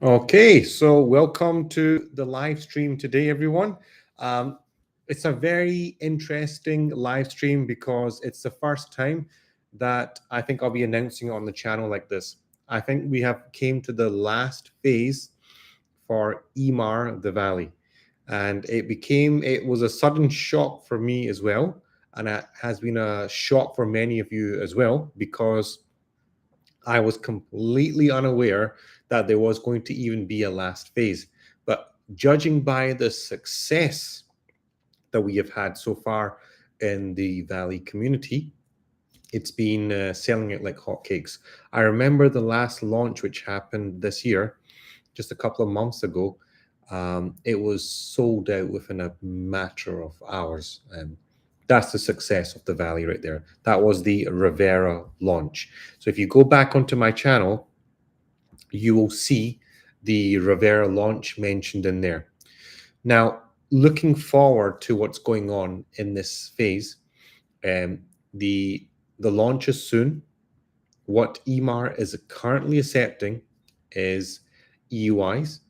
Okay, so welcome to the live stream today, everyone. Um, it's a very interesting live stream because it's the first time that I think I'll be announcing on the channel like this. I think we have came to the last phase for Emaar, the valley, and it was a sudden shock for me as well, and it has been a shock for many of you as well because I was completely unaware that there was going to even be a last phase. But judging by the success that we have had so far in the Valley community, it's been selling it like hotcakes. I remember the last launch, which happened this year, just a couple of months ago. It was sold out within a matter of hours. That's the success of the Valley right there. That was the Rivera launch. So if you go back onto my channel, you will see the Rivera launch mentioned in there. Now, looking forward to what's going on in this phase, um, the the launch is soon. What Emaar is currently accepting is EUIs,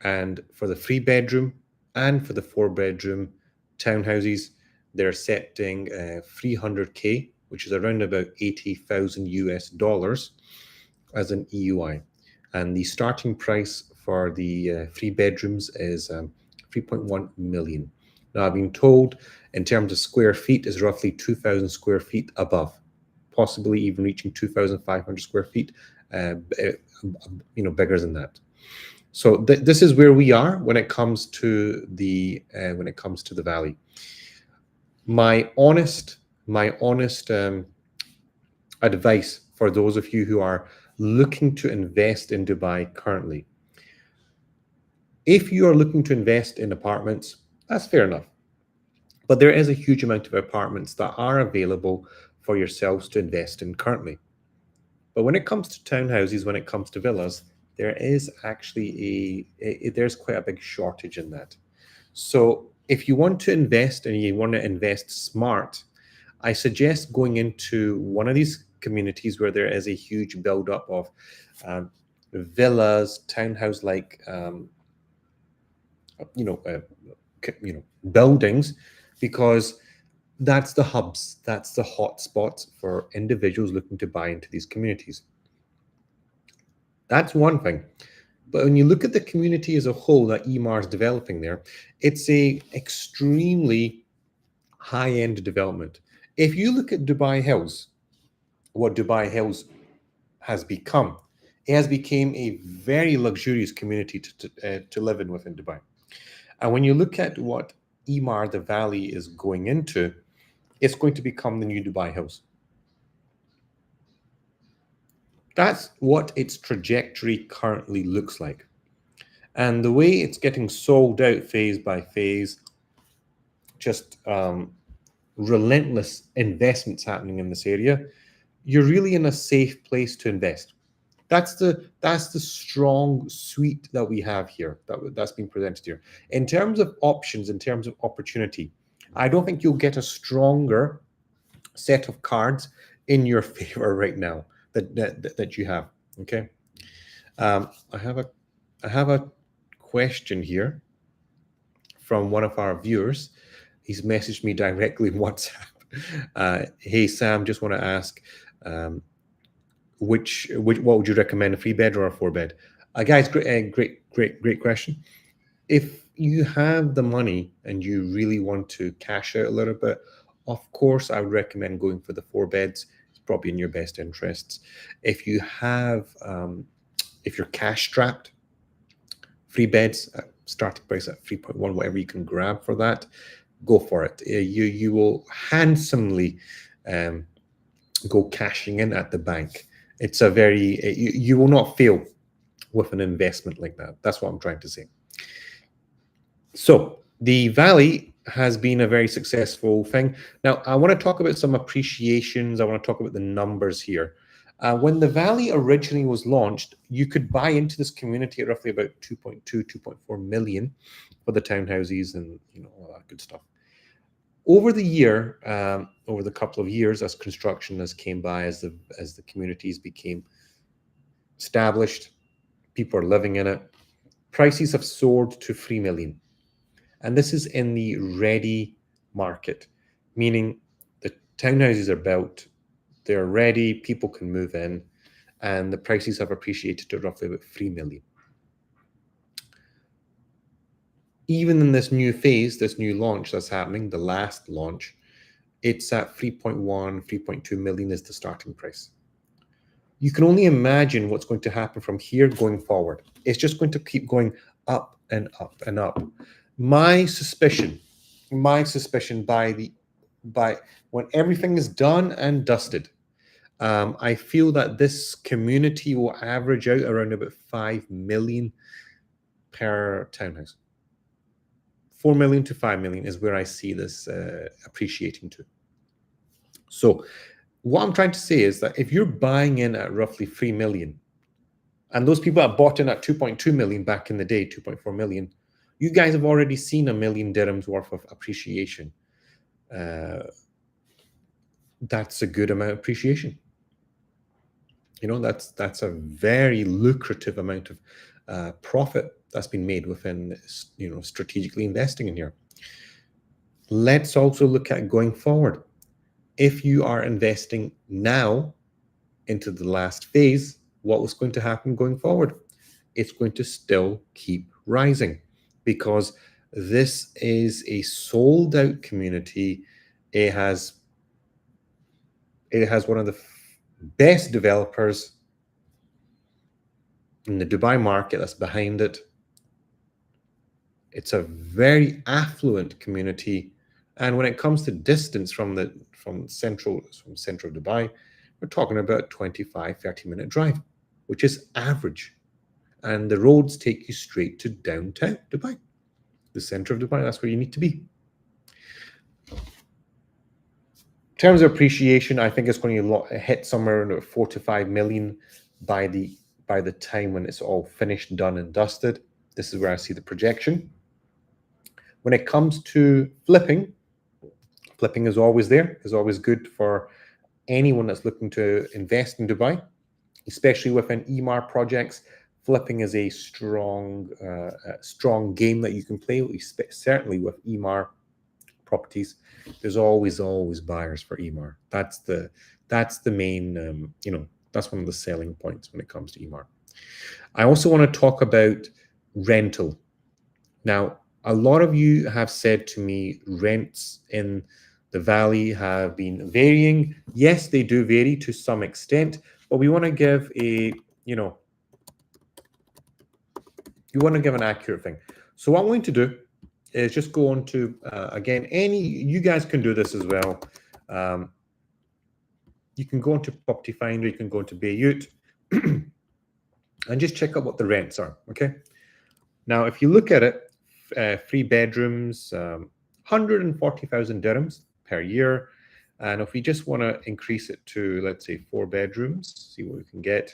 and for the 3 bedroom and for the 4 bedroom townhouses, they're accepting 300K, which is around about 80,000 US dollars as an EUI. And the starting price for the 3 bedrooms is 3.1 million. Now, I've been told in terms of square feet is roughly 2,000 square feet above, possibly even reaching 2,500 square feet, bigger than that. So this is where we are when it comes to the valley. My honest advice for those of you who are looking to invest in Dubai currently. If you are looking to invest in apartments, that's fair enough. But there is a huge amount of apartments that are available for yourselves to invest in currently. But when it comes to townhouses, when it comes to villas, there is actually there's quite a big shortage in that. So if you want to invest and you want to invest smart, I suggest going into one of these communities where there is a huge buildup of um, villas, townhouse like you know uh, buildings, because that's the hubs, that's the hot spots for individuals looking to buy into these communities. That's one thing. But when you look at the community as a whole that Emaar is developing there, it's a extremely high-end development. If you look at Dubai Hills, what Dubai Hills has become, it has become a very luxurious community to live in within Dubai. And when you look at what Emaar, the valley, is going into, it's going to become the new Dubai Hills. That's what its trajectory currently looks like. And the way it's getting sold out phase by phase, just relentless investments happening in this area, you're really in a safe place to invest. That's the strong suite that we have here, that's being presented here. In terms of options, in terms of opportunity, I don't think you'll get a stronger set of cards in your favor right now that you have. Okay. I have a question here from one of our viewers. He's messaged me directly in WhatsApp. Hey Sam, just want to ask, um, which what would you recommend, a 3 bed or a 4 bed? Guys, great question. If you have the money and you really want to cash out a little bit, of course, I would recommend going for the 4 beds. It's probably in your best interests. If you have, if you're cash strapped, 3 beds, starting price at 3.1, whatever you can grab for that, go for it. You will handsomely um, go cashing in at the bank. It's a very you will not fail with an investment like that. That's what I'm trying to say. So the Valley has been a very successful thing. Now, I want to talk about some appreciations. I want to talk about the numbers here. When the Valley originally was launched, you could buy into this community at roughly about 2.2, 2.4 million for the townhouses and all that good stuff. Over the year, over the couple of years, as construction has came by, as the communities became established, People are living in it. Prices have soared to 3 million. And this is in the ready market, meaning the townhouses are built, they're ready, people can move in, and the prices have appreciated to roughly about 3 million. Even in this new phase, this new launch that's happening, the last launch, it's at 3.1, 3.2 million is the starting price. You can only imagine what's going to happen from here going forward. It's just going to keep going up and up and up. My suspicion by when everything is done and dusted, I feel that this community will average out around about 5 million per townhouse. 4 million to 5 million is where I see this appreciating to. So what I'm trying to say is that if you're buying in at roughly 3 million, and those people that bought in at 2.2 million back in the day, 2.4 million, you guys have already seen 1 million dirhams worth of appreciation. That's a good amount of appreciation. You know, that's a very lucrative amount of profit that's been made within, you know, strategically investing in here. Let's also look at going forward. If you are investing now into the last phase, what was going to happen going forward? It's going to still keep rising because this is a sold out community. It has one of the best developers in the Dubai market that's behind it. It's a very affluent community. And when it comes to distance from central Dubai, we're talking about 25, 30-minute drive, which is average. And the roads take you straight to downtown Dubai, the center of Dubai. That's where you need to be. In terms of appreciation, I think it's going to hit somewhere around 4 to 5 million by the time when it's all finished, done, and dusted. This is where I see the projection. When it comes to flipping is always there. It's always good for anyone that's looking to invest in Dubai, especially within Emaar projects. Flipping is a strong game that you can play. Certainly with Emaar properties, there's always buyers for Emaar. That's the main, you know, that's one of the selling points when it comes to Emaar. I also want to talk about rental. Now, a lot of you have said to me rents in the valley have been varying. Yes, they do vary to some extent, but we want to give a, you know, you want to give an accurate thing. So what I'm going to do is just go on to, again, you guys can do this as well. You can go into Property Finder, you can go into Beirut, and just check out what the rents are, okay? Now, if you look at it, 3 bedrooms, 140,000 dirhams per year. And if we just want to increase it to, let's say, 4 bedrooms, see what we can get,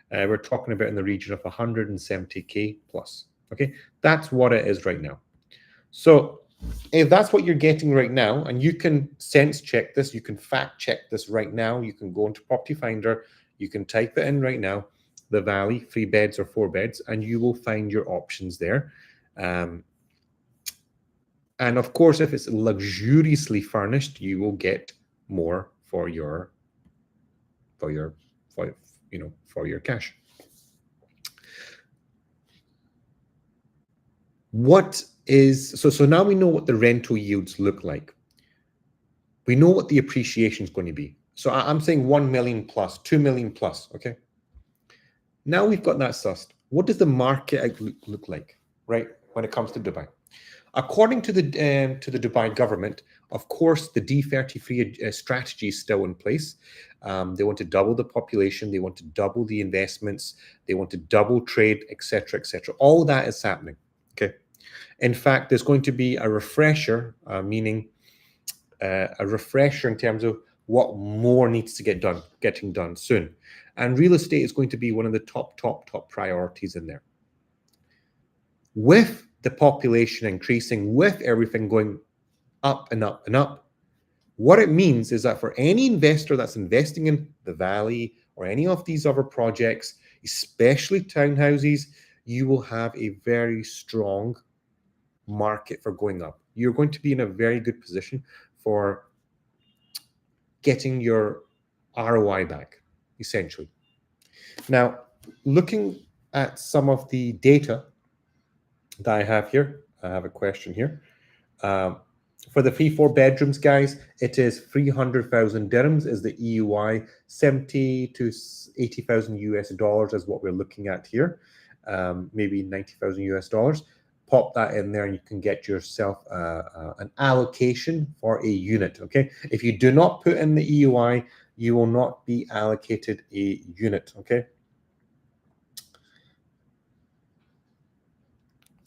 we're talking about in the region of 170K plus, okay? That's what it is right now. So if that's what you're getting right now, and you can sense check this, you can fact check this right now, you can go into Property Finder, you can type it in right now, the valley, 3 beds or 4 beds, and you will find your options there. And of course, if it's luxuriously furnished, you will get more for your cash. What is so now we know what the rental yields look like. We know what the appreciation is going to be. So I'm saying 1 million plus, 2 million plus, okay? Now we've got that sussed. What does the market outlook look like, right, when it comes to Dubai? According to the Dubai government, of course, the D33 strategy is still in place. They want to double the population. They want to double the investments. They want to double trade, etc., etc. All that is happening, okay? In fact, there's going to be a refresher, meaning a refresher in terms of what more needs to getting done soon. And real estate is going to be one of the top priorities in there. With the population increasing, with everything going up and up and up, what it means is that for any investor that's investing in the valley or any of these other projects, especially townhouses, you will have a very strong market for going up. You're going to be in a very good position for getting your ROI back, essentially. Now, looking at some of the data that I have here, I have a question here. For the 3-4 bedrooms, guys, it is 300,000 dirhams is the EUI, 70 to 80,000 US dollars is what we're looking at here, maybe 90,000 US dollars. Pop that in there and you can get yourself an allocation for a unit, okay? If you do not put in the EUI, you will not be allocated a unit, okay?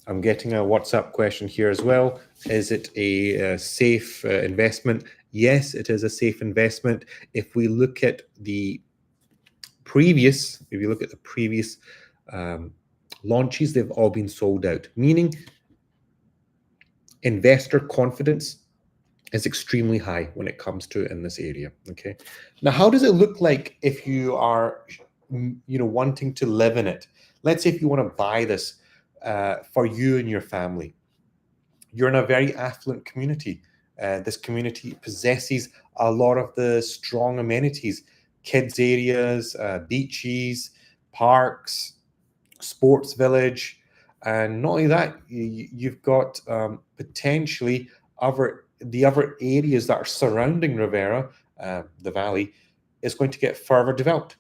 I'm getting a WhatsApp question here as well. Is it a safe investment? Yes, it is a safe investment. If we look at the previous, launches, they've all been sold out, meaning investor confidence is extremely high when it comes to in this area. Okay. Now, how does it look like if you are, wanting to live in it? Let's say if you want to buy this for you and your family. You're in a very affluent community. This community possesses a lot of the strong amenities, kids areas, beaches, parks, sports village. And not only that, you've got potentially the other areas that are surrounding Rivera, the valley, is going to get further developed.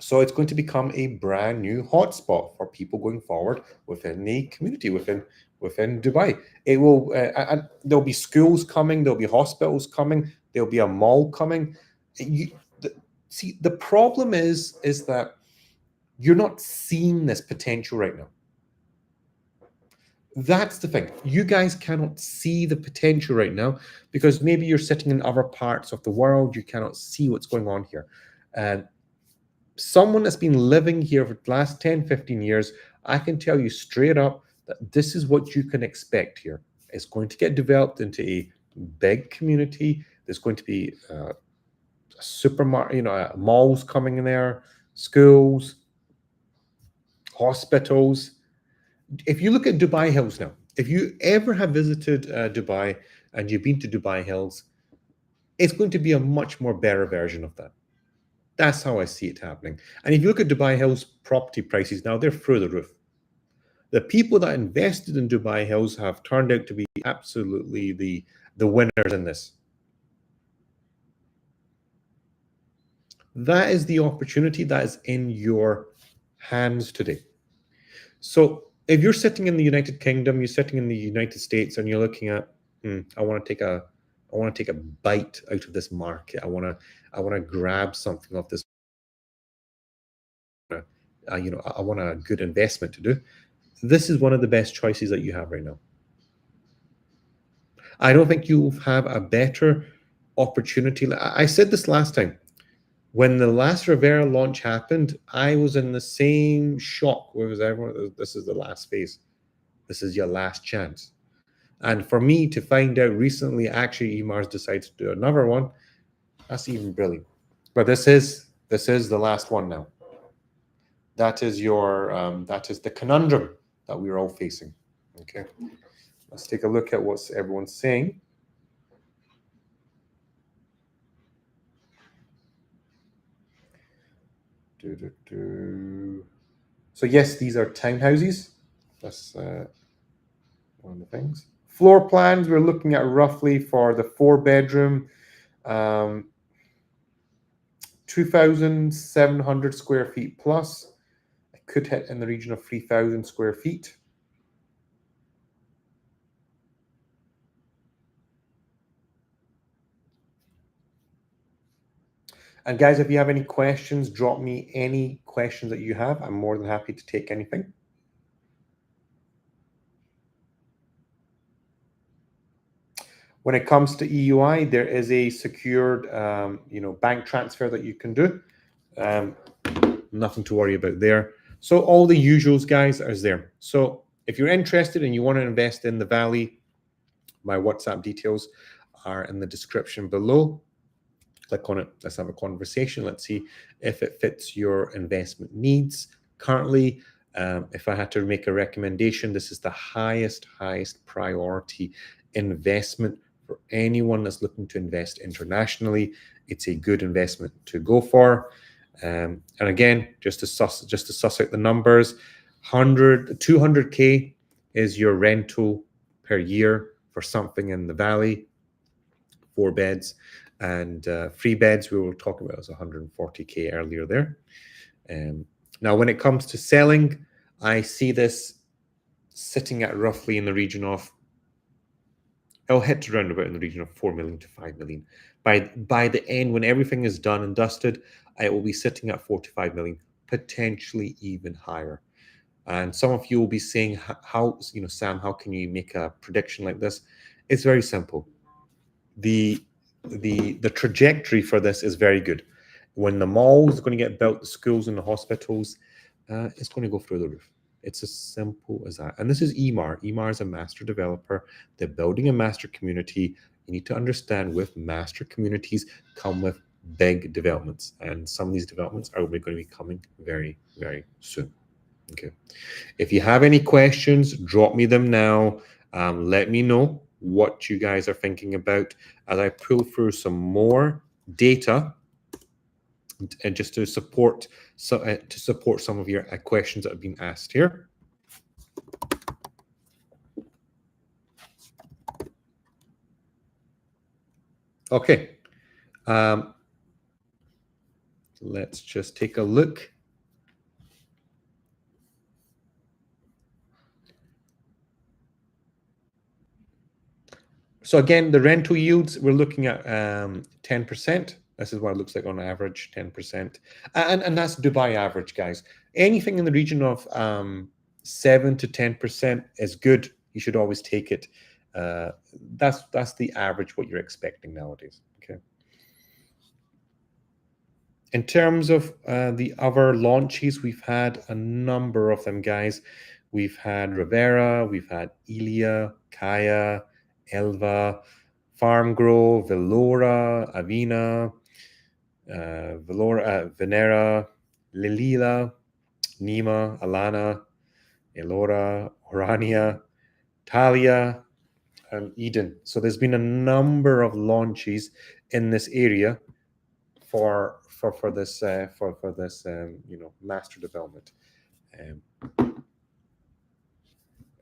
So it's going to become a brand new hotspot for people going forward within the community, within Dubai. It will, and there'll be schools coming, there'll be hospitals coming, there'll be a mall coming. See, the problem is that you're not seeing this potential right now. That's the thing. You guys cannot see the potential right now because maybe you're sitting in other parts of the world. You cannot see what's going on here. And someone that's been living here for the last 10, 15 years, I can tell you straight up that this is what you can expect here. It's going to get developed into a big community. There's going to be a supermarket, malls coming in there, schools, hospitals. If you look at Dubai Hills now, if you ever have visited Dubai and you've been to Dubai Hills, it's going to be a much more better version of that. That's how I see it happening. And if you look at Dubai Hills property prices now, they're through the roof. The people that invested in Dubai Hills have turned out to be absolutely the winners in this. That is the opportunity that is in your hands today. So if you're sitting in the United Kingdom, you're sitting in the United States, and you're looking at, I want to take a bite out of this market. I want to grab something off this. I want a good investment to do. This is one of the best choices that you have right now. I don't think you have a better opportunity. I said this last time. When the last Rivera launch happened, I was in the same shock. Where was everyone? This is the last phase. This is your last chance. And for me to find out recently, actually, Emaar's decided to do another one. That's even brilliant. But this is the last one now. That is the conundrum that we're all facing. Okay, let's take a look at what everyone's saying. So yes, these are townhouses. That's one of the things. Floor plans, we're looking at roughly for the 4-bedroom, 2,700 square feet plus. It could hit in the region of 3,000 square feet. And guys, if you have any questions, drop me any questions that you have. I'm more than happy to take anything. When it comes to EUI, there is a secured, bank transfer that you can do. Nothing to worry about there. So all the usuals, guys, are there. So if you're interested and you want to invest in the Valley, my WhatsApp details are in the description below. Click on it. Let's have a conversation. Let's see if it fits your investment needs currently. If I had to make a recommendation, this is the highest priority investment for anyone that's looking to invest internationally. It's a good investment to go for. And again, just to suss out the numbers, 200K is your rental per year for something in the valley, 4 beds, and 3 beds we were talking about was 140K earlier there. Now, when it comes to selling, I see this sitting at roughly in the region of, it'll hit around about in the region of 4 million to 5 million. By the end, when everything is done and dusted, it will be sitting at 4 to 5 million, potentially even higher. And some of you will be saying, how, Sam, how can you make a prediction like this? It's very simple. The trajectory for this is very good. When the malls are going to get built, the schools and the hospitals, it's going to go through the roof. It's as simple as that. And this is Emaar. Emaar is a master developer. They're building a master community. You need to understand with master communities come with big developments. And some of these developments are going to be coming very, very soon. Okay. If you have any questions, drop me them now. Let me know what you guys are thinking about as I pull through some more data and just to support some of your questions that have been asked here. Okay, let's just take a look. So again, the rental yields, we're looking at 10%. This is what it looks like on average, 10%. And that's Dubai average, guys. Anything in the region of 7 to 10% is good. You should always take it. That's the average, what you're expecting nowadays. Okay. In terms of the other launches, we've had a number of them, guys. We've had Rivera, we've had Ilia, Kaya, Elva, Farm Grow, Velora, Avina, Venera, Lilila, Nima, Alana, Elora, Orania, Talia, and Eden. So there's been a number of launches in this area for this master development.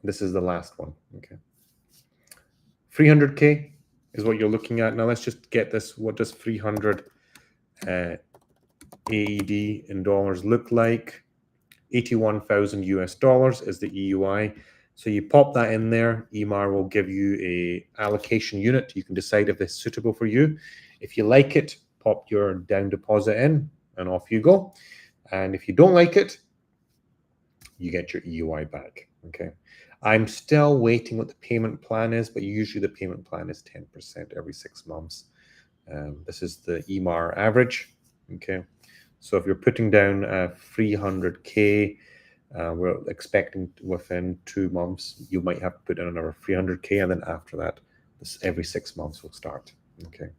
This is the last one. Okay. 300K is what you're looking at. Now let's just get this. What does 300 AED in dollars look like? 81,000 US dollars is the EUI. So you pop that in there. Emaar will give you a allocation unit. You can decide if it's suitable for you. If you like it, pop your down deposit in and off you go. And if you don't like it, you get your EUI back. Okay. I'm still waiting what the payment plan is, but usually the payment plan is 10% every 6 months. This is the Emaar average. Okay. So if you're putting down 300K, we're expecting within 2 months, you might have to put in another 300K. And then after that, this every 6 months will start. Okay.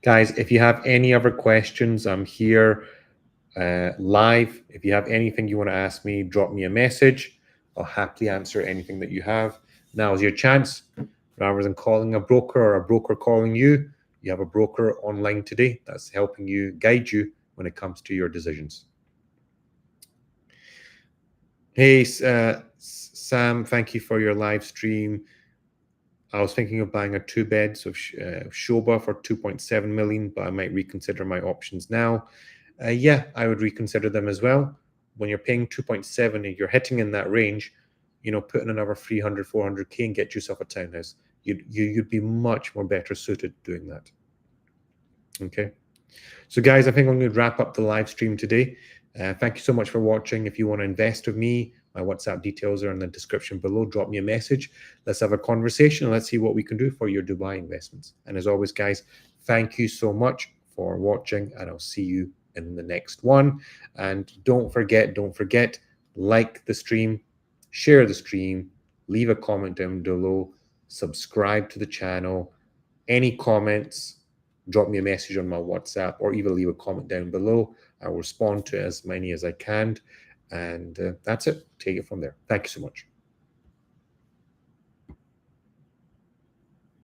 Guys, if you have any other questions, I'm here live. If you have anything you want to ask me, drop me a message. I'll happily answer anything that you have. Now is your chance. Rather than calling a broker or a broker calling you, you have a broker online today that's helping you, guide you when it comes to your decisions. Hey, Sam, thank you for your live stream. I was thinking of buying a 2-bed of Shoba for 2.7 million, but I might reconsider my options now. Yeah, I would reconsider them as well. When you're paying 2.7 and you're hitting in that range, put in another 300, 400K and get yourself a townhouse. You'd be much more better suited doing that. Okay. So guys, I think I'm going to wrap up the live stream today. Thank you so much for watching. If you want to invest with me, my WhatsApp details are in the description below. Drop me a message. Let's have a conversation and let's see what we can do for your Dubai investments. And as always, guys, thank you so much for watching and I'll see you in the next one. And don't forget, like the stream, share the stream, leave a comment down below, subscribe to the channel. Any comments, drop me a message on my WhatsApp or even leave a comment down below. I will respond to as many as I can. And that's it. Take it from there. Thank you so much.